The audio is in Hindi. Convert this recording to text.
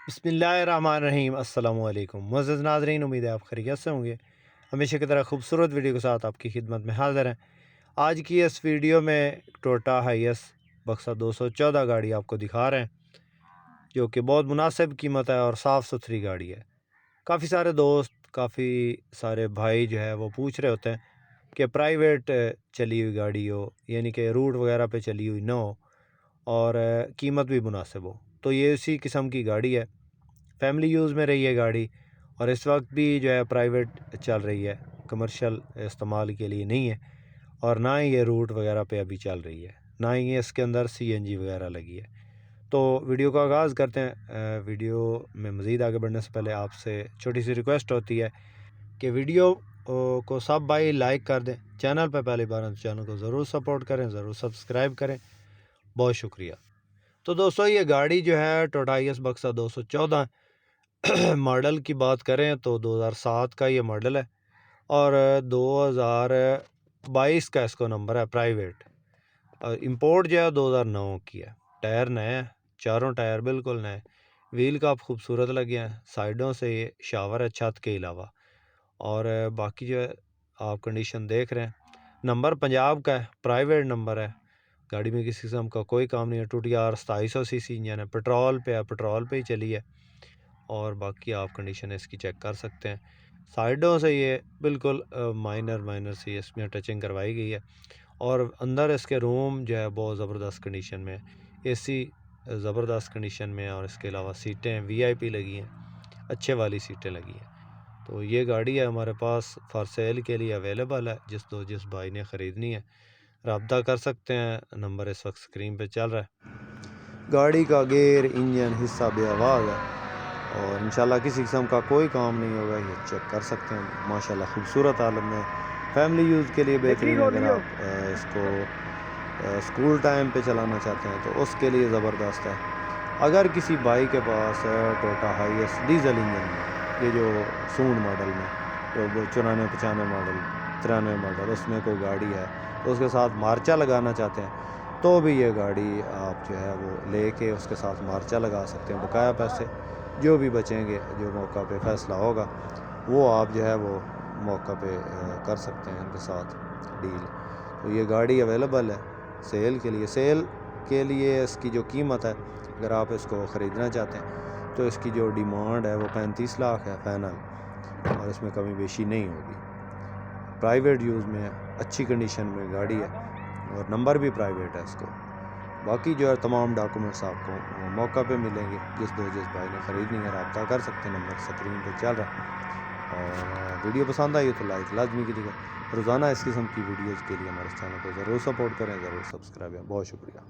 बिस्मिल्लाहिर्रहमानिर्रहीम अस्सलामुअलैकुम मुअज़्ज़ज़ नाज़रीन, उम्मीद है आप खैरियत से होंगे। हमेशा की तरह खूबसूरत वीडियो के साथ आपकी खिदमत में हाज़िर हैं। आज की इस वीडियो में टोयोटा हाइएस बक्सा 214 गाड़ी आपको दिखा रहे हैं, जो कि बहुत मुनासिब कीमत है और साफ़ सुथरी गाड़ी है। काफ़ी सारे दोस्त, काफ़ी सारे भाई जो है वो पूछ रहे होते हैं कि प्राइवेट चली हुई गाड़ी हो, यानी कि रूट वगैरह पे चली हुई ना हो और कीमत भी मुनासिब हो। तो ये उसी किस्म की गाड़ी है। फैमिली यूज़ में रही है गाड़ी और इस वक्त भी जो है प्राइवेट चल रही है, कमर्शियल इस्तेमाल के लिए नहीं है। और ना ही ये रूट वगैरह पे अभी चल रही है, ना ही इसके अंदर सीएनजी वगैरह लगी है। तो वीडियो का आगाज़ करते हैं। वीडियो में मज़ीद आगे बढ़ने से पहले आपसे छोटी सी रिक्वेस्ट होती है कि वीडियो को सब भाई लाइक कर दें। चैनल पर पहली बार हैं तो चैनल को ज़रूर सपोर्ट करें, ज़रूर सब्सक्राइब करें। बहुत शुक्रिया। तो दोस्तों, ये गाड़ी जो है टोयोटा हाइएस बक्सा 214 मॉडल की बात करें तो 2007 का ये मॉडल है और 2022 का इसको नंबर है प्राइवेट। और इंपोर्ट जो है 2009 की है। टायर नए हैं, चारों टायर बिल्कुल नए। व्हील का आप खूबसूरत लगे हैं, साइडों से ये शावर है छत के अलावा। और बाकी जो है आप कंडीशन देख रहे हैं। नंबर पंजाब का है, प्राइवेट नंबर है। गाड़ी में किसी किस्म का कोई काम नहीं है। टूटी आर 2700 सीसी इंजन है, पेट्रोल पे है, पेट्रोल पे ही चली है। और बाकी आप कंडीशन इसकी चेक कर सकते हैं। साइडों से ये बिल्कुल माइनर सी इसमें टचिंग करवाई गई है। और अंदर इसके रूम जो है बहुत ज़बरदस्त कंडीशन में, एसी ज़बरदस्त कंडीशन में, और इसके अलावा सीटें वीआईपी लगी हैं, अच्छे वाली सीटें लगी हैं। तो ये गाड़ी है हमारे पास फॉर सेल के लिए अवेलेबल है। जिस भाई ने ख़रीदनी है रब्ता कर सकते हैं, नंबर इस वक्त स्क्रीन पे चल रहा है। गाड़ी का गेयर इंजन हिस्सा बेआवाज़ है और इंशाल्लाह किसी किस्म का कोई काम नहीं होगा। ये चेक कर सकते हैं, माशाल्लाह खूबसूरत आलम में। फैमिली यूज़ के लिए बेहतरीन है। अगर आप इसको स्कूल टाइम पे चलाना चाहते हैं तो उसके लिए ज़बरदस्त है। अगर किसी भाई के पास टोयोटा हाइएस डीजल इंजन में, ये जो सूंड मॉडल में, जो 94 95 मॉडल 93 मॉडल, उसमें कोई गाड़ी है तो उसके साथ मार्चा लगाना चाहते हैं तो भी ये गाड़ी आप जो है वो लेके उसके साथ मार्चा लगा सकते हैं। बकाया पैसे जो भी बचेंगे, जो मौका पे फ़ैसला होगा, वो आप जो है वो मौका पे कर सकते हैं इनके साथ डील। तो ये गाड़ी अवेलेबल है सेल के लिए। सेल के लिए इसकी जो कीमत है, अगर आप इसको ख़रीदना चाहते हैं तो इसकी जो डिमांड है वो 35 लाख है फ़ाइनल, और इसमें कमी बेशी नहीं होगी। प्राइवेट यूज़ में है, अच्छी कंडीशन में गाड़ी है और नंबर भी प्राइवेट है इसको। बाकी जो है तमाम डॉक्यूमेंट्स आपको मौका पे मिलेंगे। जिस भाई ने ख़रीदनी है रब्ता कर सकते हैं, नंबर स्क्रीन पे चल रहा है। और वीडियो पसंद आई तो लाइक लाजमी कीजिएगा। रोज़ाना इस किस्म की वीडियोज़ के लिए हमारे चैनल को ज़रूर सपोर्ट करें, ज़रूर सब्सक्राइब करें। बहुत शुक्रिया।